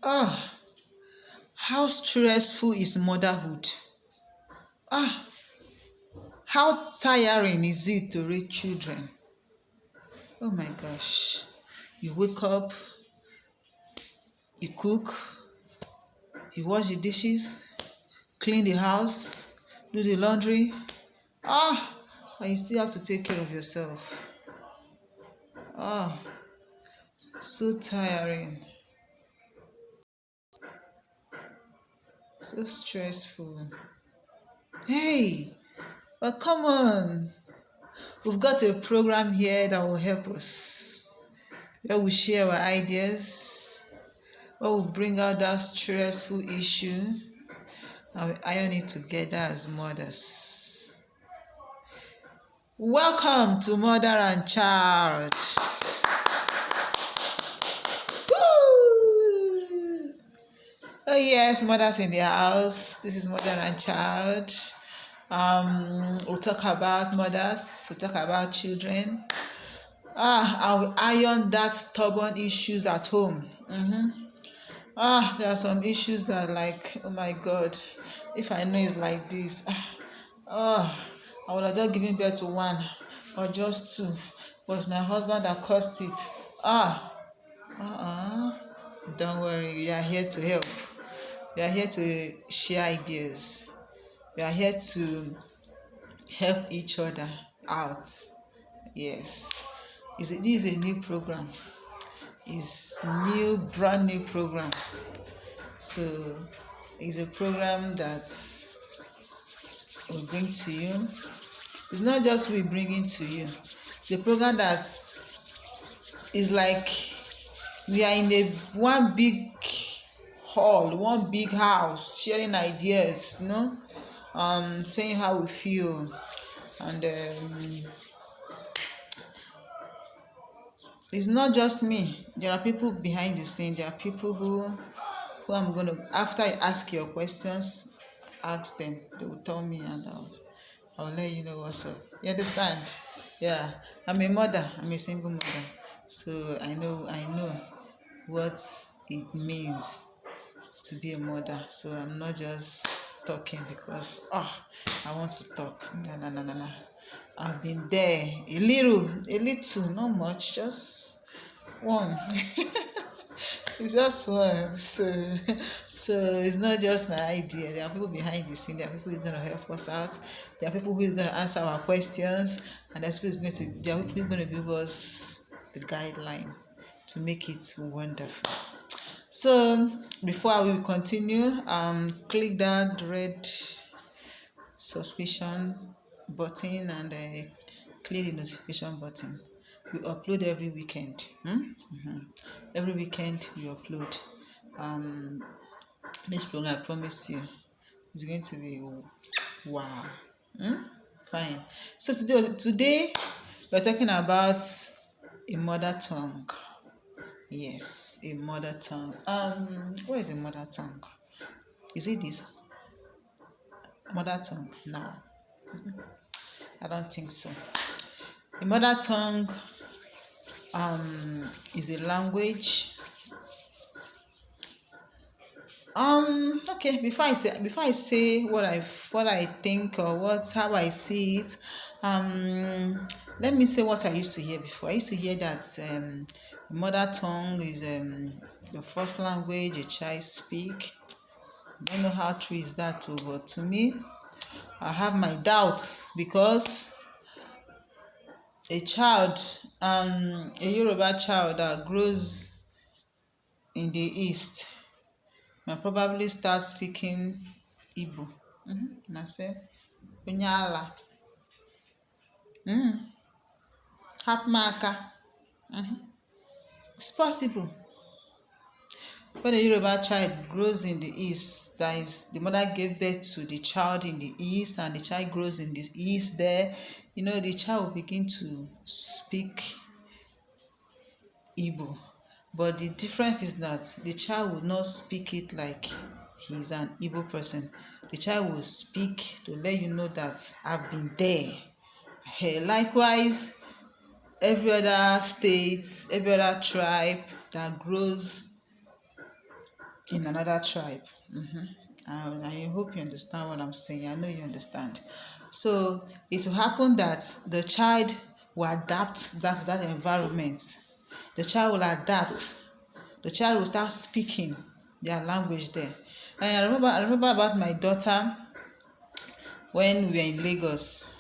Ah, how stressful is motherhood? Ah, how tiring is it to raise children? Oh my gosh. You wake up, you cook, you wash the dishes, clean the house, do the laundry. Ah, and you still have to take care of yourself. Ah, so tiring, so stressful. Hey, but come on. We've got a program here that will help us, where we share our ideas, where we bring out that stressful issue and we iron it together as mothers. Welcome to Mother and Child. Woo! Oh yes, mothers in the house. This is Mother and Child. We'll talk about mothers, we'll talk about children. And we iron that stubborn issues at home. There are some issues that oh my God, if I know it's like this, I would have just given birth to one or just two. But it's my husband that caused it. Don't worry, we are here to help. We are here to share ideas. We are here to help each other out. Yes. This is a new program. It's brand new program. So it's a program that we bring to you. It's not just we bringing to you. It's a program that is like we are in one big hall, one big house, sharing ideas, saying how we feel, and it's not just me. There are people behind the scene. There are people who I'm gonna, after I ask your questions, ask them. They will tell me, and I'll let you know what's up. You understand? Yeah. I'm a mother. I'm a single mother, so I know what it means to be a mother. So I'm not just talking because I want to talk. No. I've been there a little, not much, just one. It's just one. So it's not just my idea. There are people behind the scene. There are people who's going to help us out. There are people who is going to answer our questions, and there are people who going to give us the guideline to make it wonderful. So before we continue, click that red subscription button and click the notification button. We upload every weekend. Every weekend we upload. This program, I promise you, is going to be wow. Fine. So today we're talking about a mother tongue. Yes, a mother tongue. What is a mother tongue? Is it this mother tongue? No, I don't think so. A mother tongue is a language. Okay, before I say what I think or how I see it, let me say what I used to hear before. I used to hear that mother tongue is the first language a child speak. I don't know how true is that too, but to me, I have my doubts because a Yoruba child that grows in the East might probably start speaking Igbo. I say, Unyala. Hapmaka. It's possible. When a Yoruba child grows in the East, that is, the mother gave birth to the child in the East, and the child grows in the East there, the child will begin to speak Igbo. But the difference is that the child will not speak it like he's an Igbo person. The child will speak to let you know that I've been there. Likewise, every other state, every other tribe that grows in another tribe. I hope you understand what I'm saying. I know you understand. So it will happen that the child will adapt that environment. The child will adapt. The child will start speaking their language there. And I remember about my daughter when we were in Lagos.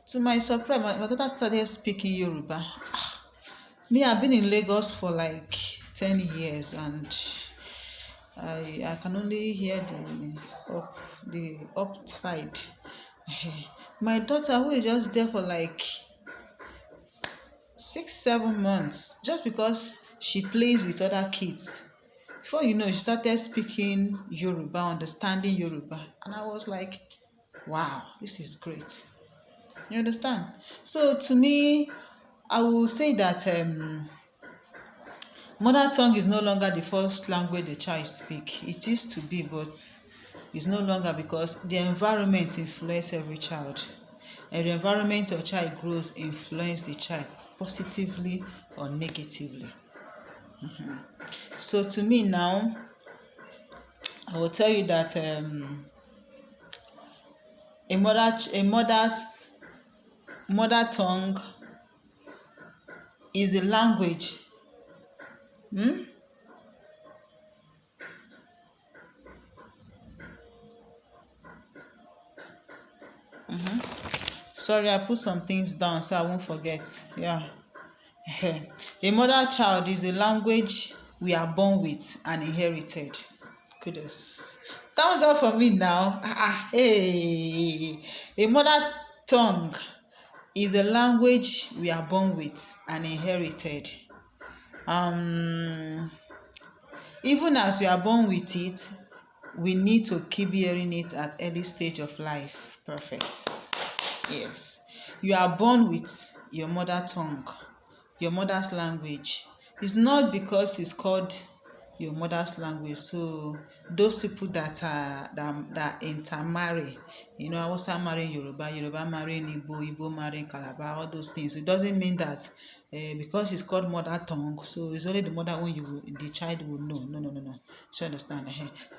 To my surprise, my daughter started speaking Yoruba. Me, I've been in Lagos for like 10 years, and I can only hear the upside. My daughter, who is just there for like 6 7 months, just because she plays with other kids, before you know, she started speaking Yoruba, understanding Yoruba, and I was like, wow, this is great. You understand? So to me, I will say that mother tongue is no longer the first language the child speak. It used to be, but it's no longer, because the environment influences every child. And the environment your child grows influence the child positively or negatively. So to me now, I will tell you that a mother's mother tongue is a language. Sorry, I put some things down so I won't forget. Yeah. A mother child is a language we are born with and inherited. Kudos. Thumbs up for me now. Hey. A mother tongue is a language we are born with and inherited. Even as we are born with it, we need to keep hearing it at early stage of life. Perfect. Yes. You are born with your mother tongue, your mother's language. It's not because it's called your mother's language. So those people that intermarry, Hausa marrying Yoruba, Yoruba marrying Igbo, Igbo marrying Calabar, all those things. It doesn't mean that because it's called mother tongue, so it's only the mother who the child will know. No. So understand?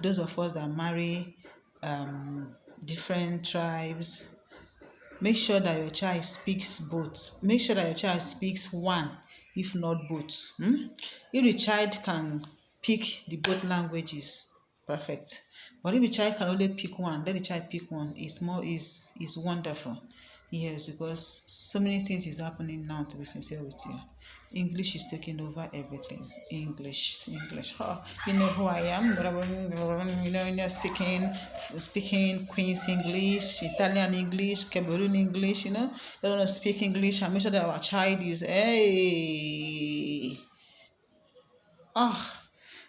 Those of us that marry different tribes, make sure that your child speaks both. Make sure that your child speaks one, if not both. If the child can pick the both languages, perfect. But if the child can only pick one, let the child pick one. It's wonderful. Yes, because so many things is happening now, to be sincere with you. English is taking over everything. English. Oh, you know who I am. Speaking Queen's English, Italian English, Cameroon English. They don't want to speak English and make sure that our child is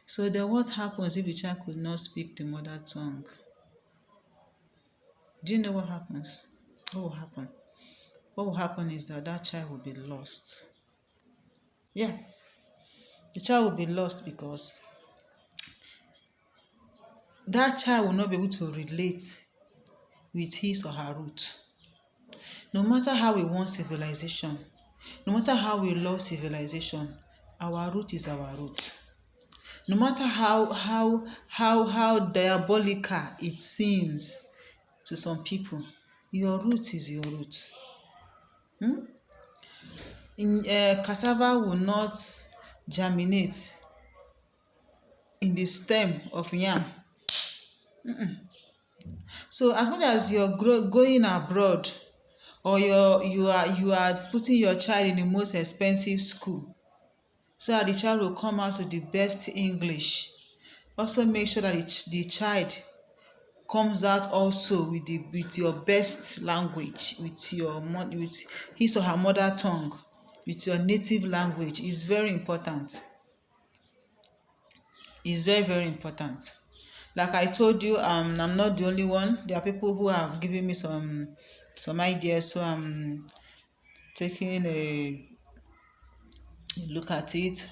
So then, what happens if the child could not speak the mother tongue? Do you know what happens? What will happen? What will happen is that child will be lost. Yeah. The child will be lost because that child will not be able to relate with his or her root. No matter how we want civilization, no matter how we love civilization, our root is our root. No matter how diabolical it seems to some people, your root is your root. Cassava will not germinate in the stem of yam. So as much as you're going abroad, or you are putting your child in the most expensive school, so that the child will come out with the best English, also make sure that the child comes out also with your best language, with his or her mother tongue, with your native language. Is very important. It's very, very important. Like I told you, I'm not the only one. There are people who have given me some ideas, so I'm taking a look at it.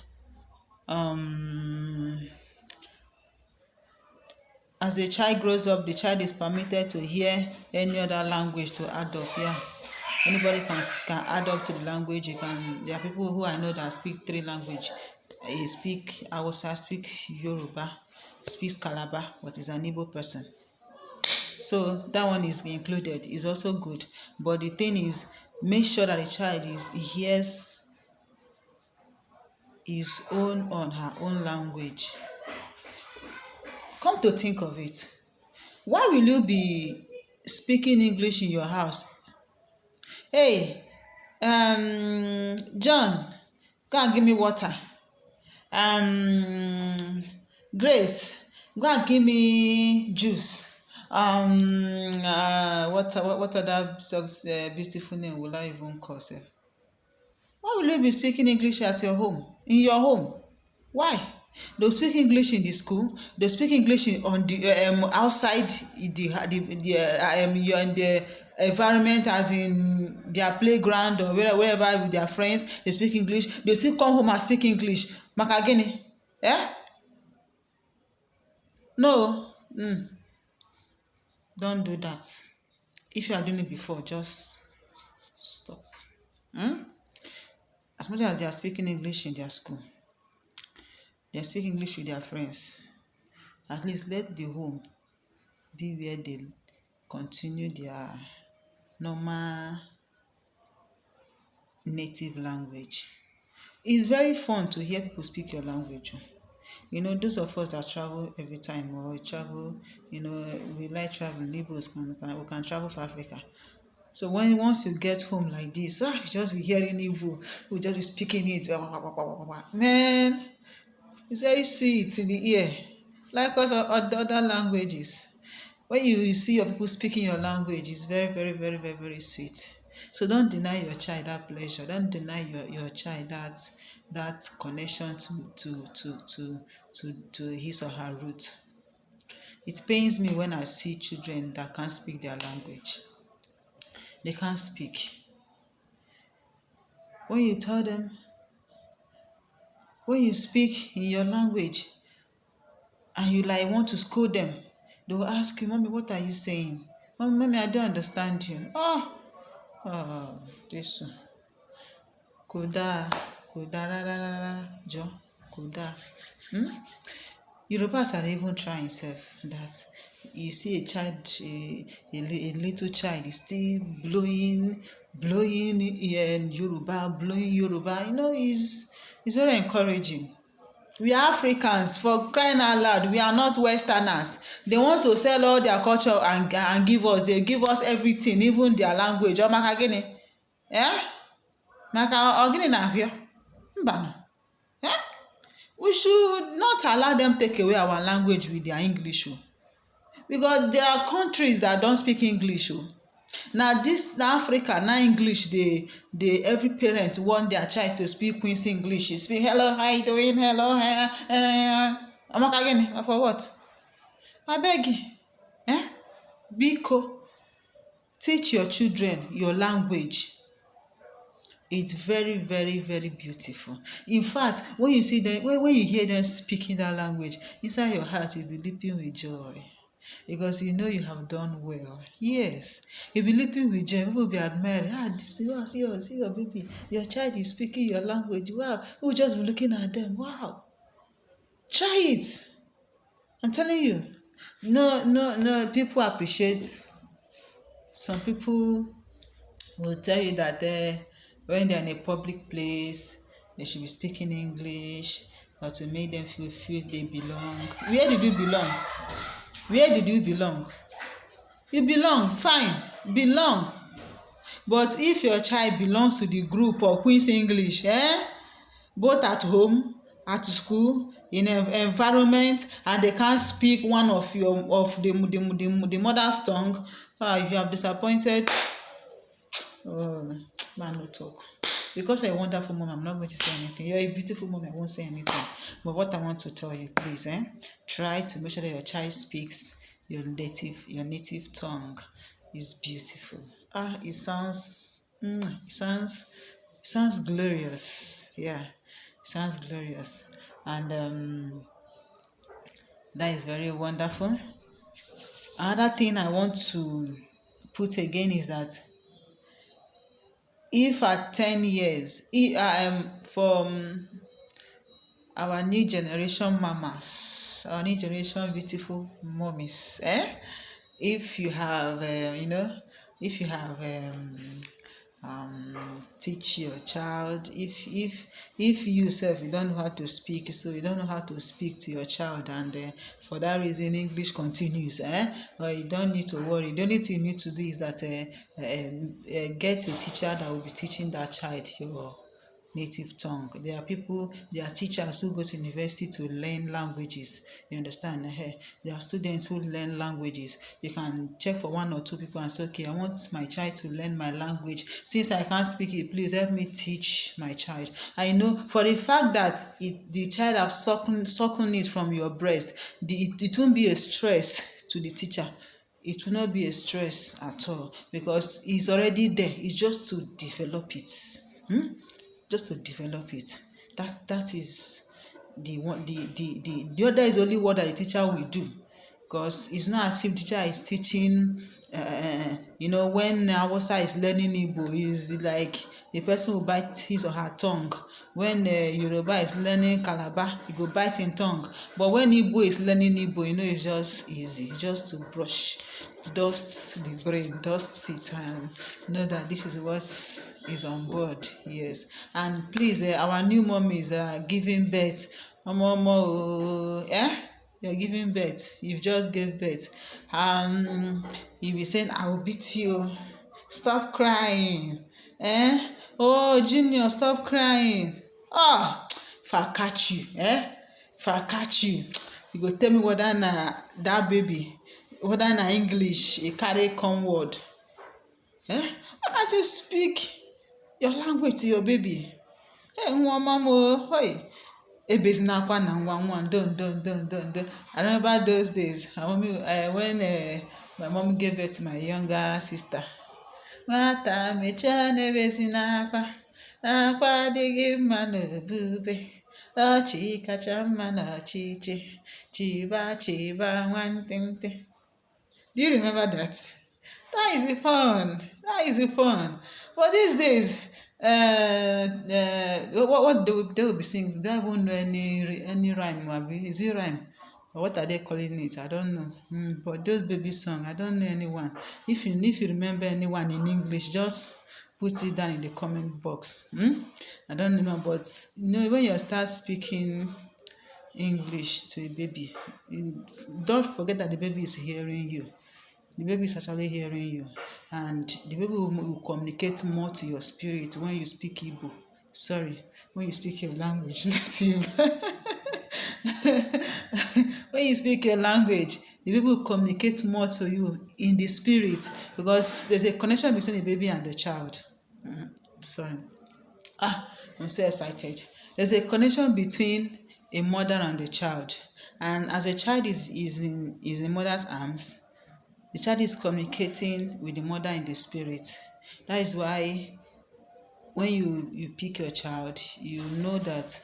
As a child grows up, the child is permitted to hear any other language to add up. Yeah, anybody can add up to the language. There are people who I know that speak 3 languages. I speak Hausa, speak Yoruba, speaks Calabar but is an Igbo person. So that one is included, is also good. But the thing is, make sure that the child hears his own on her own language. Come to think of it, why will you be speaking English in your house? Hey, John, go and give me water. Grace, go and give me juice. What other beautiful name will I even call sef? Why will you be speaking English at your home? In your home? Why? They'll speak English in the school. They'll speak English on the outside you're in the environment, as in their playground or wherever with their friends. They speak English. They still come home and speak English. Makagene, eh? No, don't do that. If you are doing it before, just stop. As much as they are speaking English in their school, they speak English with their friends. At least let the home be where they continue their normal native language. It's very fun to hear people speak your language. You know, those of us that travel every time, or travel, you know, we like traveling, Igbos we can travel for Africa. So once you get home like this, you just be hearing Igbo, you just be speaking it. Man, it's very sweet in the ear. Like us other languages. When you see your people speaking your language, it's very, very, very, very, very sweet. So don't deny your child that pleasure. Don't deny your child that connection to his or her root. It pains me when I see children that can't speak their language. They can't speak. When you tell them, when you speak in your language and you like want to scold them, they will ask you, Mommy, what are you saying? Mommy, I don't understand you. This one. Kódà rárá jọ, kódà. Yorubas are even trying self that you see a child, a little child is still blowing in Yoruba, blowing Yoruba. You know, it's very encouraging. We are Africans, for crying out loud. We are not Westerners. They want to sell all their culture and give us. They give us everything, even their language. Maka gịnị? Maka ọ gịnị na-abịa? Mba. We should not allow them take away our language with their English. Because there are countries that don't speak English. Now Africa, now English, they every parent want their child to speak Queen's English. Speak hello, how you doing? Hello, for what? I beg you. Biko, teach your children your language. It's very, very, very beautiful. In fact, when you see them, when you hear them speaking that language, inside your heart you'll be leaping with joy. Because you know you have done well. Yes. You'll be leaping with joy. People will be admiring. See your baby. Your child is speaking your language. Wow. We'll just be looking at them. Wow. Try it. I'm telling you. No. People appreciate. Some people will tell you that when they're in a public place, they should be speaking English, or to make them feel they belong. Where did you belong? Where did you belong? You belong, fine, belong. But if your child belongs to the group of Queen's English, both at home, at school, in an environment, and they can't speak one of the mother's tongue, if you have disappointed, man, no talk. Because you're a wonderful mom, I'm not going to say anything. You're a beautiful mom, I won't say anything. But what I want to tell you, please, try to make sure that your child speaks your native tongue. It's beautiful. It sounds glorious. Yeah, it sounds glorious, and that is very wonderful. Another thing I want to put again is that if at 10 years, from our new generation mamas, our new generation beautiful mommies, if you have, if you have teach your child, if you self you don't know how to speak, so you don't know how to speak to your child, and for that reason English continues, or you don't need to worry. The only thing you need to do is that get a teacher that will be teaching that child your native tongue. There are people, there are teachers who go to university to learn languages. You understand? There are students who learn languages. You can check for one or two people and say, okay, I want my child to learn my language. Since I can't speak it, please help me teach my child. I know for the fact that the child have suckled it from your breast, it won't be a stress to the teacher. It will not be a stress at all, because it's already there. It's just to develop it. Just to develop it. That is the one. The other is only what that the teacher will do, because it's not as if teacher is teaching. When Hausa is learning Igbo, is like the person will bite his or her tongue. When Yoruba is learning Calabar, he go bite him tongue. But when Igbo is learning Igbo, it's just easy, just to brush, dust the brain, dust it, and know that this is what is on board. Yes. And please, our new mommies that are giving birth, you're giving birth, you've just gave birth, you'll be saying, I will beat you, stop crying, oh Junior, stop crying, if I catch you, you go tell me whether na that baby, whether na English e carry come word. Why can't you speak your language to your baby? Nwa mama, ebezinakwa na nwa don. I remember those days. When my mom gave birth to my younger sister. Nwata mechaa n'ebezinakwa, akwa adịghị mma n'obube, ọchị kacha mma n'ọchịchị, chiba nwantịntị. Do you remember that? That is the fun. But these days, what they will be singing, they don't even know any rhyme. Is it rhyme? Or what are they calling it? I don't know. But those baby songs, I don't know anyone. If you remember anyone in English, just put it down in the comment box. I don't know, but when you start speaking English to a baby, don't forget that the baby is hearing you. The baby is actually hearing you, and the baby will communicate more to your spirit when you speak Igbo. When you speak your language, native. When you speak your language, the baby will communicate more to you in the spirit, because there's a connection between the baby and the child. Sorry. I'm so excited. There's a connection between a mother and a child, and as a child is in mother's arms, the child is communicating with the mother in the spirit. That is why when you pick your child, you know that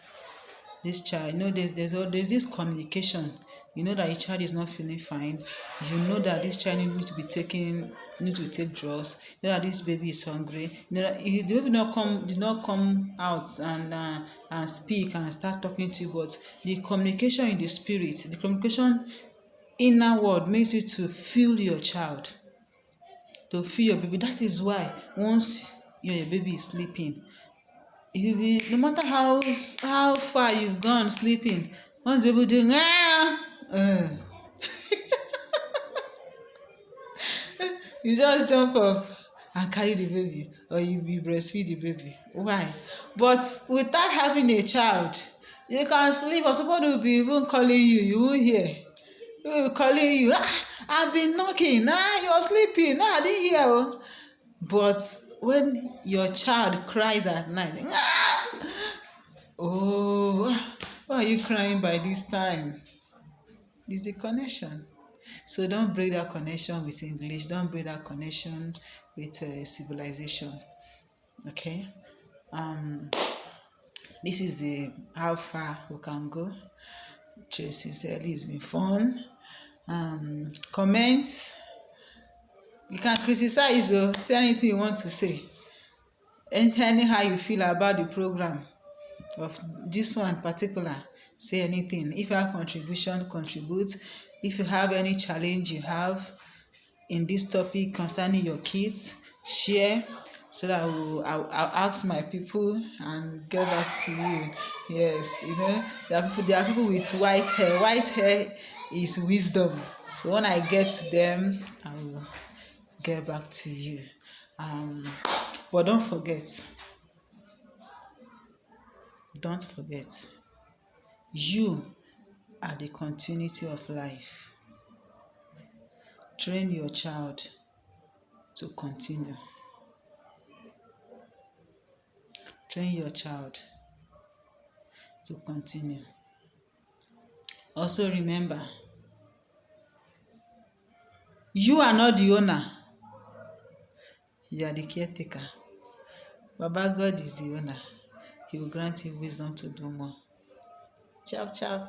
this child, there's this communication. You know that a child is not feeling fine. You know that this child needs to take drugs. You know that this baby is hungry. You know that the baby did not come out and speak and start talking to you, but the communication in the spirit, the communication inner word makes you to feel your child, to feel your baby. That is why once your baby is sleeping, you'll be, no matter how far you've gone sleeping, once baby doing you just jump up and carry the baby, or you breastfeed the baby. Why? But without having a child, you can sleep, or somebody will be even calling you, you won't hear. Calling you, I've been knocking, you're sleeping, I didn't hear. But when your child cries at night, why are you crying by this time? It's the connection. So don't break that connection with English. Don't break that connection with civilization. Okay. This is how far we can go. Sincerely, it's been fun. Comment. You can criticize or say anything you want to say. Anyhow you feel about the program of this one in particular, say anything. If you have contribution, contribute. If you have any challenge you have in this topic concerning your kids, share so that I'll ask my people and get back to you. Yes, there are people with white hair. White hair is wisdom. So when I get to them, I will get back to you. But don't forget, you are the continuity of life. Train your child to continue. Train your child to continue. Also remember, you are not the owner. You are the caretaker. Baba God is the owner. He will grant you wisdom to do more. Ciao, ciao.